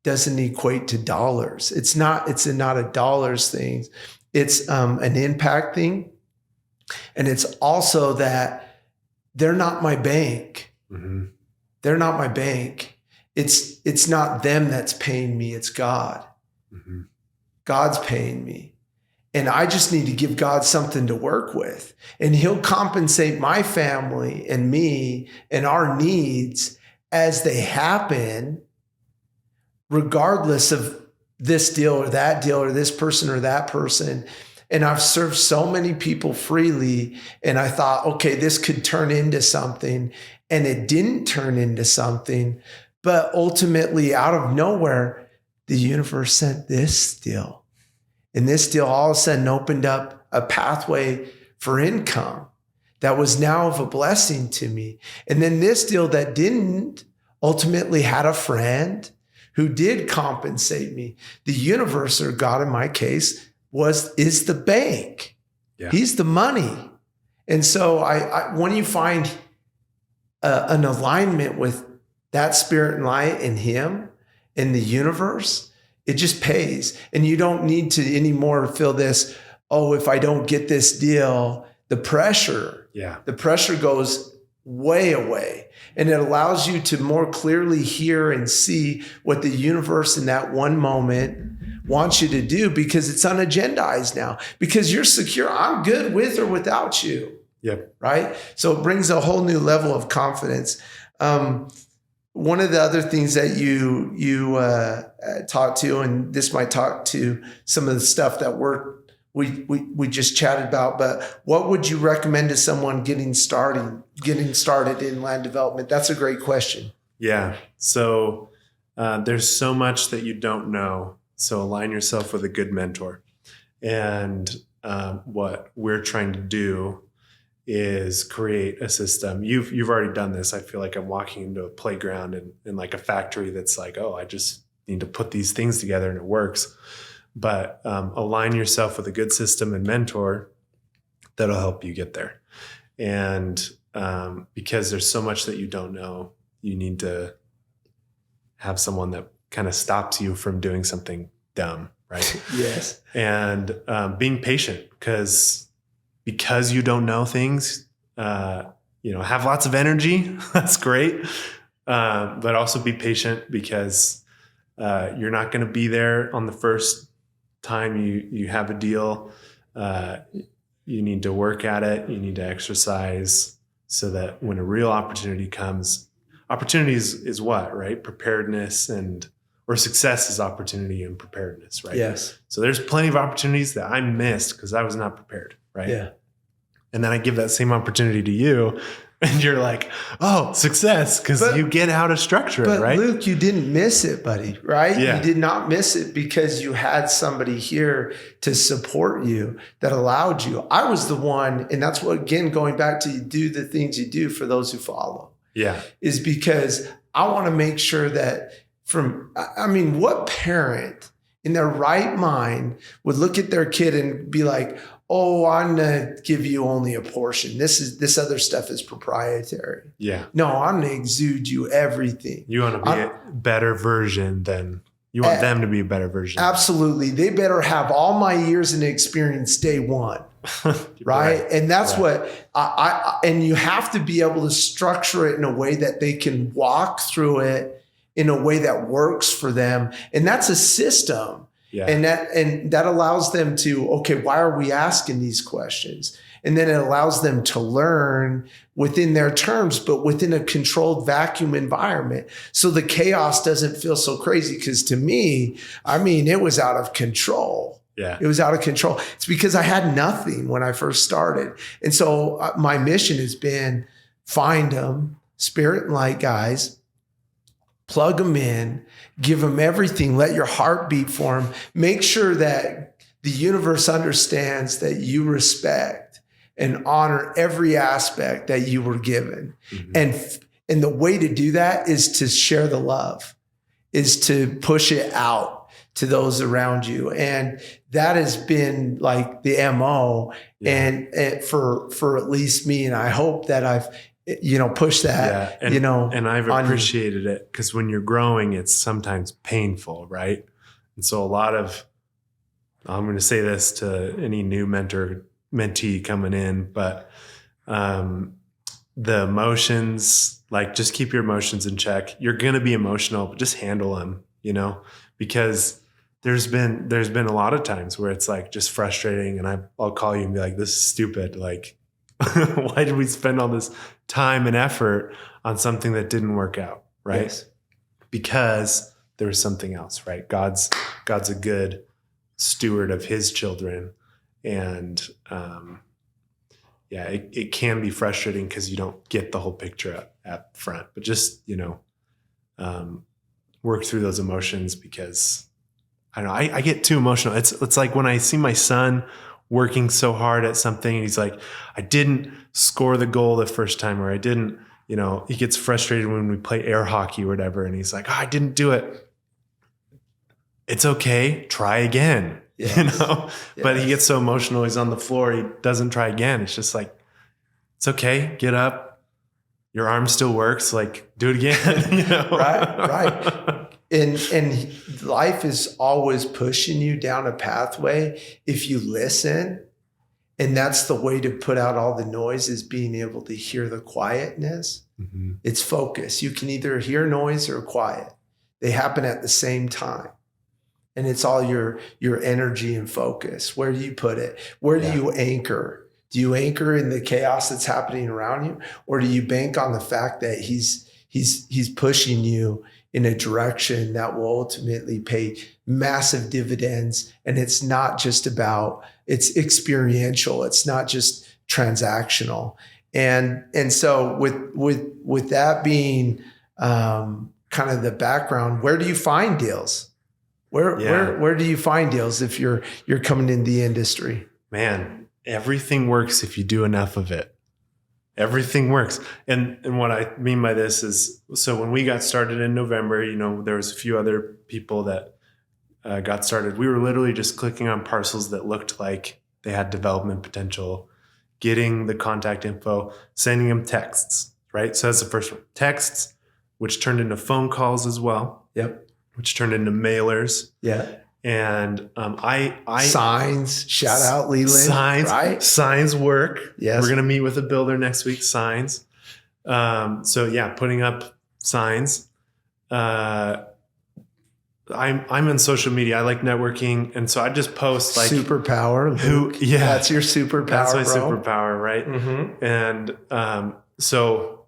A: doesn't equate to dollars. It's not a dollars thing. It's an impact thing. And it's also that they're not my bank.
B: Mm-hmm.
A: They're not my bank. It's not them that's paying me. It's God.
B: Mm-hmm.
A: God's paying me. And I just need to give God something to work with. And he'll compensate my family and me and our needs as they happen, regardless of this deal or this person or that person. And I've served so many people freely. And I thought, okay, this could turn into something. And it didn't turn into something. But ultimately, out of nowhere, the universe sent this deal. And this deal all of a sudden opened up a pathway for income that was now of a blessing to me. And then this deal that didn't ultimately had a friend who did compensate me. The universe, or God in my case, is the bank.
B: Yeah.
A: He's the money. And so when you find an alignment with that spirit and light in him, in the universe, it just pays. And you don't need to anymore feel this, oh, if I don't get this deal, the pressure goes way away. And it allows you to more clearly hear and see what the universe in that one moment wants you to do, because it's unagendized now, because you're secure. I'm good with or without you.
B: Yep.
A: Right. So it brings a whole new level of confidence. One of the other things that you talk to, and this might talk to some of the stuff that we just chatted about, but what would you recommend to someone getting started in land development? That's a great question.
B: Yeah. So there's so much that you don't know. So align yourself with a good mentor. And what we're trying to do is create a system. You've already done this. I feel like I'm walking into a playground and like a factory that's like, oh, I just need to put these things together and it works. But align yourself with a good system and mentor that'll help you get there. And because there's so much that you don't know, you need to have someone that kind of stops you from doing something dumb, right?
A: Yes.
B: And being patient, because you don't know things, have lots of energy. That's great. But also be patient, because you're not going to be there on the first time you have a deal. You need to work at it. You need to exercise so that when a real opportunity comes, opportunity is what, right? Preparedness or success is opportunity and preparedness, right?
A: Yes.
B: So there's plenty of opportunities that I missed because I was not prepared, right?
A: Yeah.
B: And then I give that same opportunity to you, and you're like, oh, success, because you get how to structure it, right?
A: But Luke, you didn't miss it, buddy, right?
B: Yeah.
A: You did not miss it because you had somebody here to support you that allowed you. I was the one, and that's what, again, going back to you do the things you do for those who follow.
B: Yeah.
A: Is because I want to make sure that what parent in their right mind would look at their kid and be like, oh, I'm going to give you only a portion. This other stuff is proprietary.
B: Yeah.
A: No, I'm going to exude you everything.
B: You want to be a better version than You want them to be a better version.
A: Absolutely. They better have all my years and experience day one. Right. And that's what and you have to be able to structure it in a way that they can walk through it in a way that works for them. And that's a system.
B: Yeah.
A: And that allows them to, okay, why are we asking these questions? And then it allows them to learn within their terms, but within a controlled vacuum environment. So the chaos doesn't feel so crazy. Because to me, I mean, it was out of control.
B: Yeah.
A: It was out of control. It's because I had nothing when I first started. And so my mission has been find them, spirit and light guys, plug them in, give them everything, let your heart beat for them. Make sure that the universe understands that you respect and honor every aspect that you were given. Mm-hmm. And the way to do that is to share the love, is to push it out to those around you. And that has been like the MO. Yeah. And for at least me, and I hope that I've, pushed that,
B: and, and I've appreciated it, because when you're growing, it's sometimes painful. Right. And so I'm going to say this to any new mentee coming in, but, the emotions, like, just keep your emotions in check. You're going to be emotional, but just handle them, because there's been a lot of times where it's like just frustrating, and I'll call you and be like, this is stupid. Like, why did we spend all this time and effort on something that didn't work out? Right.
A: Yes. Because
B: there was something else, right? God's a good steward of his children. And, it can be frustrating because you don't get the whole picture up front, but just, work through those emotions, because I don't know, I get too emotional. It's like when I see my son working so hard at something and he's like, I didn't score the goal the first time, or I didn't, he gets frustrated when we play air hockey or whatever. And he's like, I didn't do it. It's okay. Try again,
A: Yes.
B: But he gets so emotional. He's on the floor. He doesn't try again. It's just like, it's okay. Get up. Your arm still works. Like, do it again.
A: Right. And life is always pushing you down a pathway if you listen. And that's the way to put out all the noise, is being able to hear the quietness. Mm-hmm. It's focus. You can either hear noise or quiet. They happen at the same time. And it's all your energy and focus. Where do you put it? Where do you anchor? Do you anchor in the chaos that's happening around you? Or do you bank on the fact that he's pushing you in a direction that will ultimately pay massive dividends? And it's not just it's experiential. It's not just transactional. And so with that being kind of the background, where do you find deals? Where do you find deals if you're coming in the industry?
B: Man, everything works if you do enough of it. Everything works. And what I mean by this is, so when we got started in November, there was a few other people that got started. We were literally just clicking on parcels that looked like they had development potential, getting the contact info, sending them texts, right? So that's the first one. Texts, which turned into phone calls as well.
A: Yep.
B: Which turned into mailers. Yeah. And I
A: signs, shout out Leland.
B: Signs,
A: right?
B: Signs work.
A: Yes.
B: We're gonna meet with a builder next week. Signs. Putting up signs. I'm in social media. I like networking, and so I just post like
A: superpower. Luke. That's your superpower.
B: That's my superpower, right? Mm-hmm. And so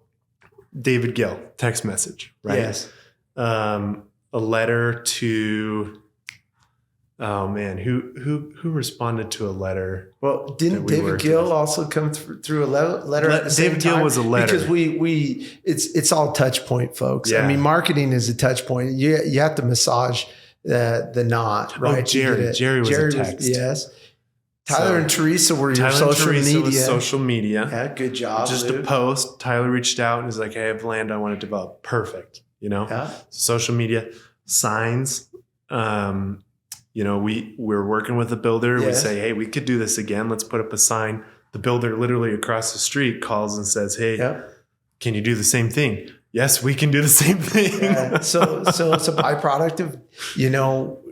B: David Gill, text message, right?
A: Yes.
B: A letter to, oh man, who responded to a letter?
A: Well, didn't David Gill also come through a letter at the same
B: David
A: time?
B: Gill was a letter.
A: Because it's all touch point, folks.
B: Yeah.
A: I mean, marketing is a touch point. You have to massage the knot, right?
B: Oh, Jerry was a text.
A: Yes. Tyler and Teresa were your social media.
B: Was social media.
A: Yeah, good job.
B: Just
A: Luke.
B: a post. Tyler reached out and was like, hey, I have land I want to develop. Perfect.
A: Yeah.
B: Social media, signs. We're working with a builder. Yes. We say, hey, we could do this again. Let's put up a sign. The builder literally across the street calls and says, hey, can you do the same thing? yes, we can do the same thing.
A: Yeah. So it's a byproduct of,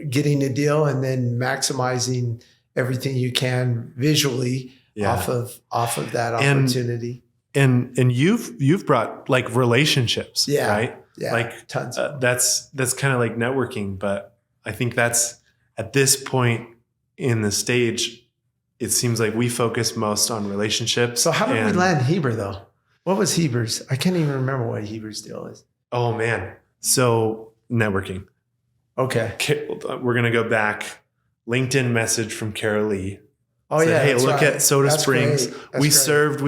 A: getting a deal and then maximizing everything you can visually off of that opportunity.
B: And you've brought like relationships, right?
A: Yeah.
B: Like
A: tons.
B: That's kind of like networking, but I think that's at this point in the stage, it seems like we focus most on relationships.
A: So how did we land Heber though? What was Heber's? I can't even remember what Heber's deal is.
B: Oh man. So networking.
A: Okay.
B: We're going to go back. LinkedIn message from Carol Lee.
A: Oh
B: said,
A: yeah.
B: Hey, look
A: right.
B: at Soda
A: that's
B: Springs. We served.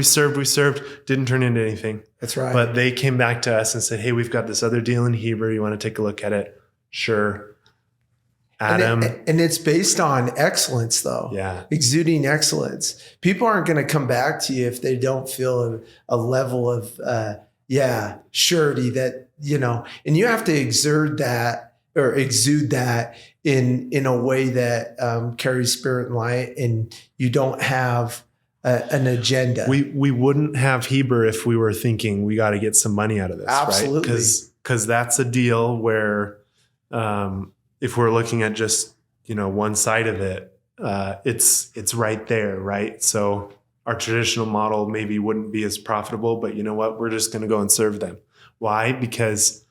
B: Didn't turn into anything.
A: That's right.
B: But they came back to us and said, hey, we've got this other deal in Heber. You want to take a look at it? Sure. Adam.
A: And it's based on excellence though.
B: Yeah.
A: Exuding excellence. People aren't going to come back to you if they don't feel a level of, surety that, and you have to exude that in a way that carries spirit and light, and you don't have an agenda.
B: We wouldn't have Heber if we were thinking we got to get some money out of this.
A: Absolutely.
B: Right? Because that's a deal where, if we're looking at just, one side of it, it's right there, right? So our traditional model maybe wouldn't be as profitable, but you know what? We're just going to go and serve them. Why? Because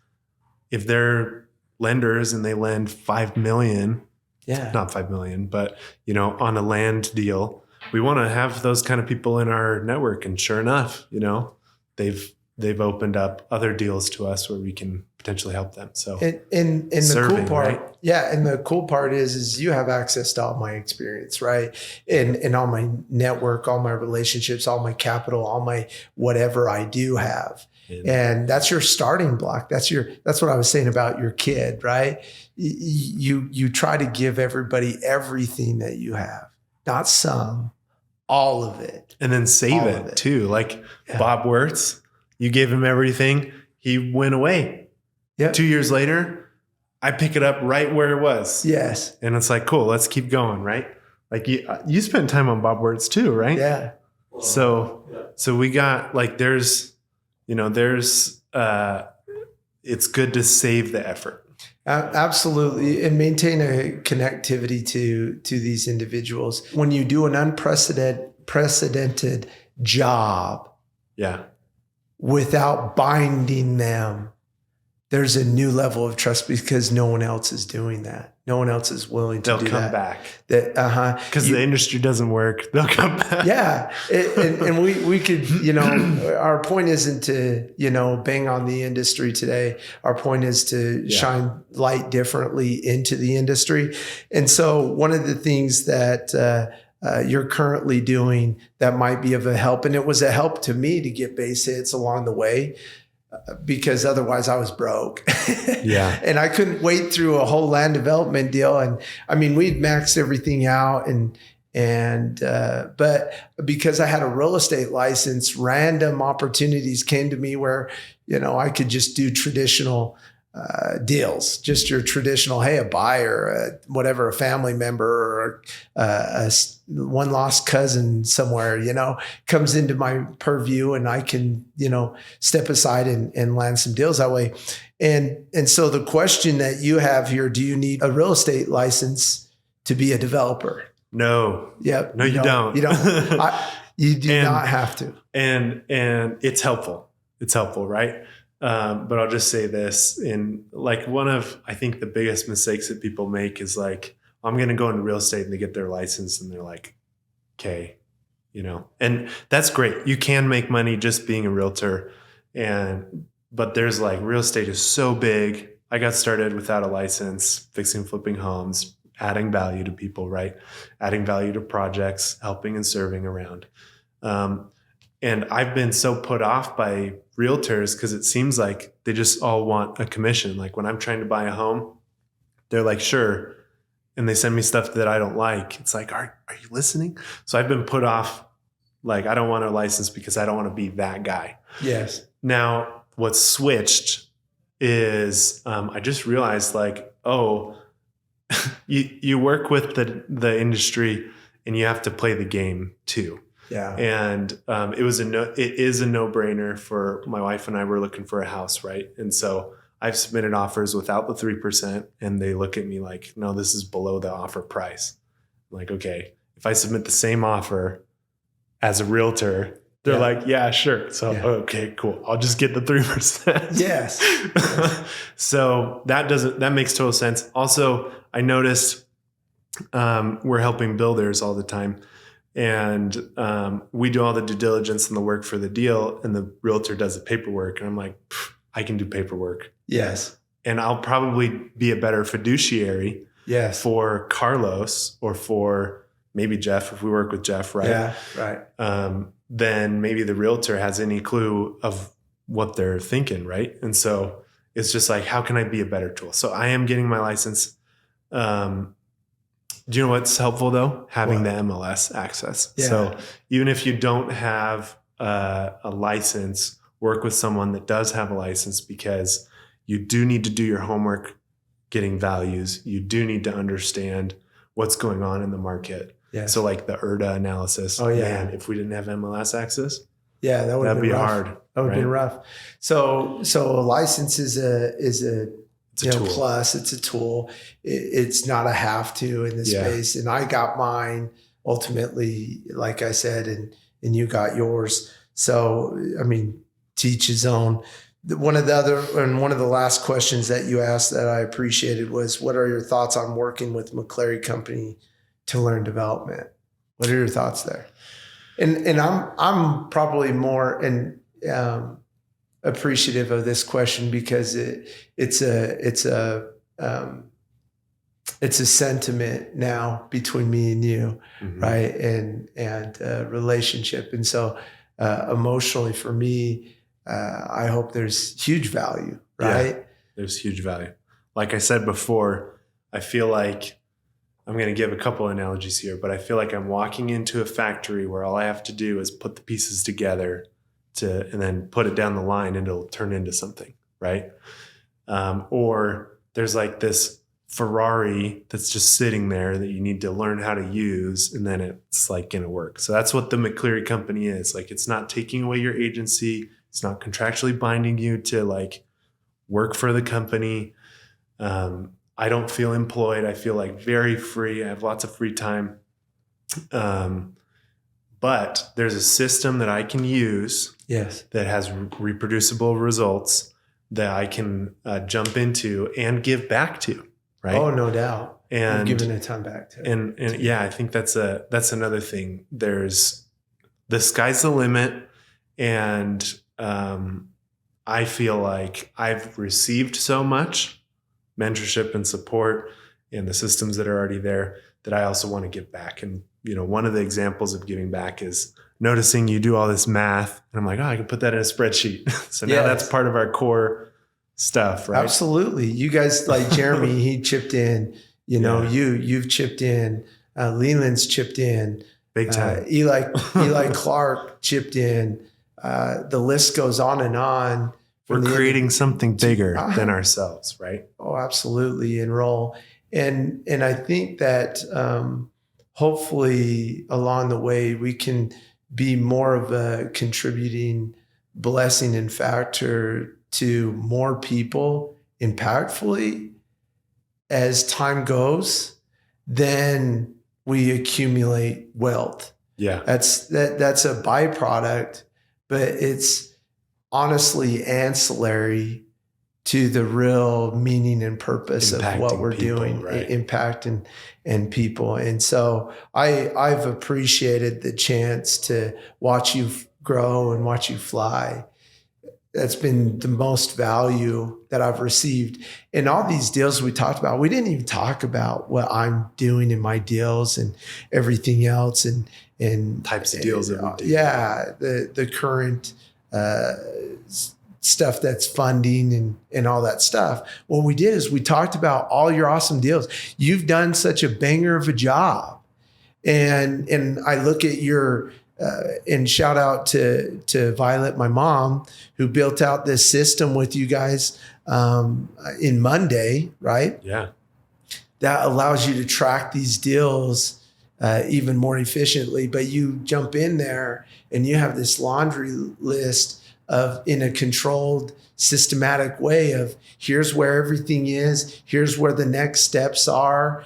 B: if they're lenders and they lend 5 million, not 5 million, but on a land deal, we want to have those kind of people in our network. And sure enough, they've opened up other deals to us where we can potentially help them. So
A: and the
B: serving,
A: cool part,
B: right?
A: and the cool part is you have access to all my experience, right? And all my network, all my relationships, all my capital, all my whatever I do have. And that's your starting block. That's what I was saying about your kid, right? You try to give everybody everything that you have, not some, all of it.
B: And then save it too. Like Bob Wirtz, you gave him everything. He went away.
A: Yep.
B: 2 years later, I pick it up right where it was.
A: Yes.
B: And it's like, cool, let's keep going, right? Like you spent time on Bob Wirtz too, right?
A: Yeah.
B: So we got like it's good to save the effort.
A: Absolutely. And maintain a connectivity to these individuals. When you do an unprecedented job without binding them, there's a new level of trust because no one else is doing that. No one else is willing to do that.
B: They'll come back.
A: Because
B: the industry doesn't work. They'll come back.
A: Yeah. And we could, our point isn't to, bang on the industry today. Our point is to shine light differently into the industry. And so one of the things that you're currently doing that might be of a help, and it was a help to me to get base hits along the way, because otherwise I was broke. And I couldn't wait through a whole land development deal. And I mean, we'd maxed everything out but because I had a real estate license, random opportunities came to me where, I could just do traditional deals, just your traditional, hey, a buyer, whatever, a family member or a one lost cousin somewhere, comes into my purview, and I can, step aside and land some deals that way. And so the question that you have here, do you need a real estate license to be a developer?
B: No.
A: Yep.
B: No, you don't.
A: You don't. You do not have to.
B: And it's helpful. It's helpful, right? But I'll just say this, in like one of, I think the biggest mistakes that people make is like, I'm going to go into real estate, and they get their license and they're like, okay, and that's great. You can make money just being a realtor. But there's like, real estate is so big. I got started without a license, fixing, flipping homes, adding value to people, right? Adding value to projects, helping and serving around. And I've been so put off by realtors because it seems like they just all want a commission. Like when I'm trying to buy a home, they're like, sure. And they send me stuff that I don't like. It's like, are you listening? So I've been put off. Like, I don't want a license because I don't want to be that guy.
A: Yes.
B: Now, what's switched is I just realized like, you work with the industry and you have to play the game too.
A: Yeah.
B: And it is a no-brainer for my wife and I. Were looking for a house, right? And so I've submitted offers without the 3%, and they look at me like, no, this is below the offer price. I'm like, okay, if I submit the same offer as a realtor, they're like, yeah, sure. So, okay, cool. I'll just get the 3%.
A: Yes.
B: So that makes total sense. Also, I noticed we're helping builders all the time. And we do all the due diligence and the work for the deal, and the realtor does the paperwork. And I'm like, I can do paperwork.
A: Yes.
B: And I'll probably be a better fiduciary for Carlos or for maybe Jeff, if we work with Jeff, right?
A: Yeah, right.
B: Then maybe the realtor has any clue of what they're thinking, right? And so it's just like, how can I be a better tool? So I am getting my license. Do you know what's helpful though? Having the MLS access. Yeah. So even if you don't have a license, work with someone that does have a license, because you do need to do your homework getting values. You do need to understand what's going on in the market. Yeah. So like the IRDA analysis. Oh yeah. Man, if we didn't have MLS access, that'd be hard.
A: That would be rough. So a license is a tool. Plus, it's a tool. It's not a have to in this space. And I got mine ultimately, like I said, and you got yours. So, I mean, teach his own. One of the last questions that you asked that I appreciated was, what are your thoughts on working with McCleery Company to learn development? What are your thoughts there? And I'm probably more appreciative of this question because it's a sentiment now between me and you, right? And a relationship. And so emotionally for me, I hope there's huge value, right?
B: Yeah, there's huge value. Like I said before, I feel like I'm going to give a couple analogies here, but I feel like I'm walking into a factory where all I have to do is put the pieces together and then put it down the line and it'll turn into something, right? Or there's like this Ferrari that's just sitting there that you need to learn how to use, and then it's like going to work. So that's what the McCleery Company is. Like, it's not taking away your agency. It's not contractually binding you to like work for the company. I don't feel employed. I feel like very free. I have lots of free time. But there's a system that I can use that has reproducible results that I can jump into and give back to, right?
A: Oh, no doubt.
B: And
A: giving a ton back to.
B: And yeah, I think that's another thing. There's the sky's the limit, and I feel like I've received so much mentorship and support and the systems that are already there that I also want to give back. And, one of the examples of giving back is noticing you do all this math, and I'm like, I can put that in a spreadsheet. So now that's part of our core stuff, right?
A: Absolutely. You guys, like Jeremy, he chipped in, you've chipped in, Leland's chipped in,
B: big time.
A: Eli Clark chipped in, the list goes on and on.
B: We're creating something bigger than ourselves, right?
A: Oh, absolutely. Enroll. And I think that hopefully along the way, we can be more of a contributing blessing and factor to more people impactfully as time goes. Then we accumulate wealth.
B: Yeah.
A: That's a byproduct, but it's honestly ancillary to the real meaning and purpose of what we're doing, right? Impact and people. And so I've appreciated the chance to watch you grow and watch you fly. That's been the most value that I've received. In all these deals we talked about, we didn't even talk about what I'm doing in my deals and everything else and
B: types of deals that we do.
A: Yeah, the current stuff that's funding and all that stuff. What we did is we talked about all your awesome deals. You've done such a banger of a job. And I look at your, and shout out to Violet, my mom, who built out this system with you guys in Monday, right?
B: Yeah.
A: That allows you to track these deals even more efficiently. But you jump in there and you have this laundry list of, in a controlled, systematic way, of here's where everything is, here's where the next steps are.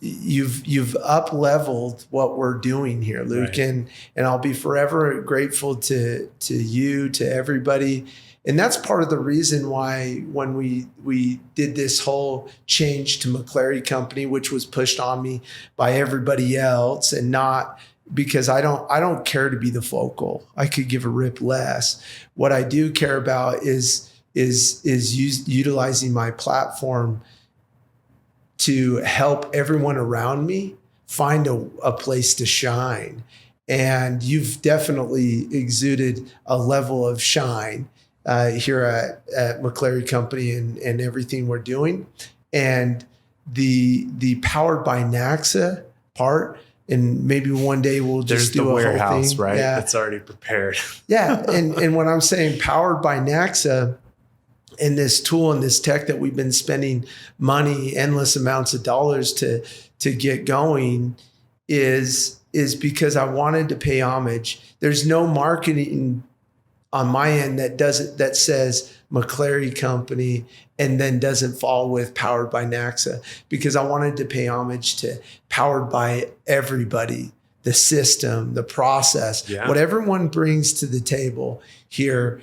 A: You've up leveled what we're doing here, Luke,
B: Right.
A: and I'll be forever grateful to you, to everybody. And that's part of the reason why when we did this whole change to McCleery Company, which was pushed on me by everybody else, and not because I don't care to be the focal. I could give a rip less. What I do care about is utilizing my platform to help everyone around me find a place to shine. And you've definitely exuded a level of shine here at McCleery Company and everything we're doing. And the powered by NAXA part, and maybe one day we'll just do a
B: warehouse,
A: whole thing.
B: right?
A: Yeah.
B: That's already prepared.
A: Yeah. And when I'm saying powered by NAXA, and this tool and this tech that we've been spending money, endless amounts of dollars to get going, is because I wanted to pay homage. There's no marketing on my end that says McCleery Company and then doesn't fall with powered by NAXA, because I wanted to pay homage to powered by everybody, the system, the process, what everyone brings to the table here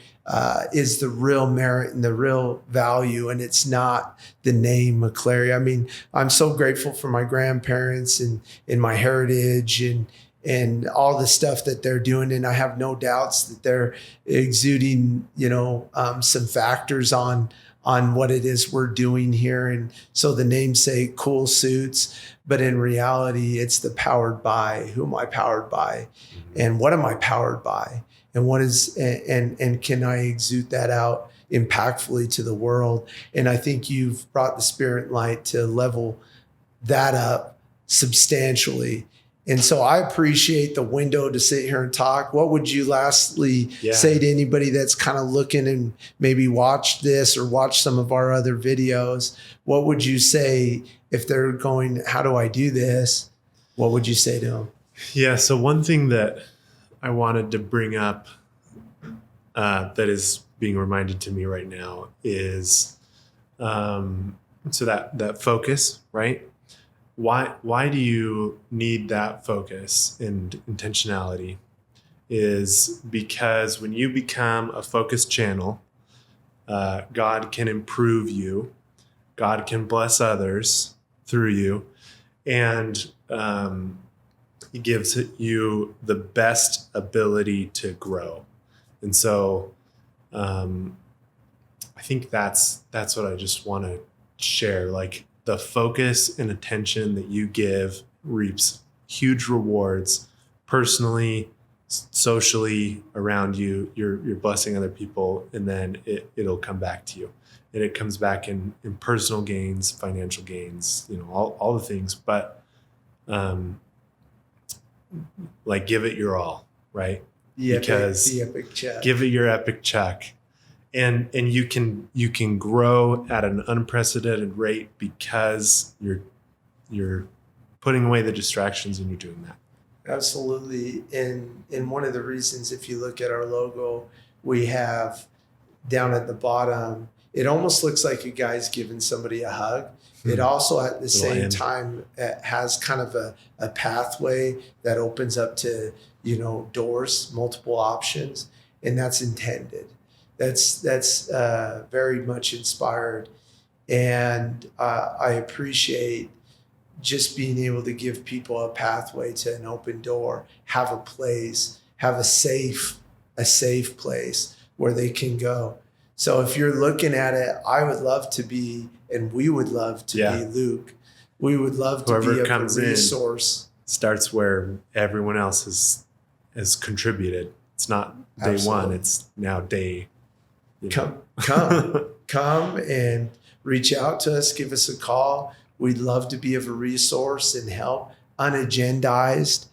A: is the real merit and the real value. And it's not the name McCleery. I mean, I'm so grateful for my grandparents and my heritage and all the stuff that they're doing. And I have no doubts that they're exuding, some factors on what it is we're doing here. And so the namesake, cool suits, but in reality, it's the powered by. Who am I powered by? And what am I powered by? And what is, and can I exude that out impactfully to the world? And I think you've brought the Spirit and Light to level that up substantially. And so I appreciate the window to sit here and talk. What would you lastly say to anybody that's kind of looking and maybe watch this or watch some of our other videos? What would you say if they're going, how do I do this? What would you say to them?
B: Yeah. So one thing that I wanted to bring up that is being reminded to me right now is so that focus, right? Why do you need that focus and intentionality? Is because when you become a focused channel, God can improve you, God can bless others through you, and He gives you the best ability to grow. And so I think that's what I just want to share. Like, the focus and attention that you give reaps huge rewards personally, socially, around you. You're blessing other people, and then it'll come back to you. And it comes back in personal gains, financial gains, all the things. But like, give it your all, right? Because
A: the epic check.
B: Give it your epic check. And you can grow at an unprecedented rate because you're putting away the distractions and you're doing that.
A: Absolutely. And one of the reasons, if you look at our logo, we have down at the bottom, it almost looks like a guy's giving somebody a hug. It also at the same time has kind of a pathway that opens up to, doors, multiple options, and that's intended. That's very much inspired. And I appreciate just being able to give people a pathway to an open door, have a place, have a safe place where they can go. So if you're looking at it, I would love to be, and we would love to be Luke. We would love to
B: Whoever
A: be a
B: comes
A: resource.
B: Starts where everyone else has contributed. It's not day one, it's now day.
A: Come and reach out to us, give us a call. We'd love to be of a resource and help, unagendized.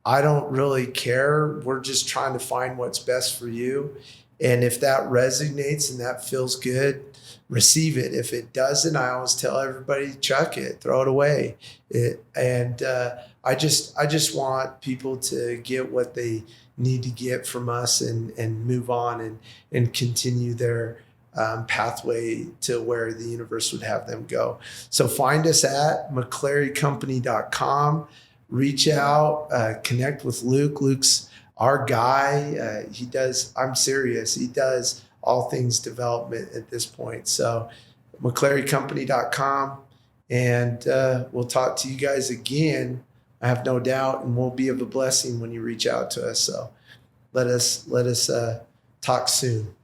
A: I don't really care. We're just trying to find what's best for you. And if that resonates and that feels good, receive it. If it doesn't, I always tell everybody, chuck it, throw it away. I just want people to get what they need to get from us and move on and continue their pathway to where the universe would have them go. So find us at McClearyCompany.com. Reach out, connect with Luke. Luke's our guy. He does, I'm serious, he does all things development at this point. So McClearyCompany.com. And we'll talk to you guys again. I have no doubt, and we'll be of a blessing when you reach out to us. So let us talk soon.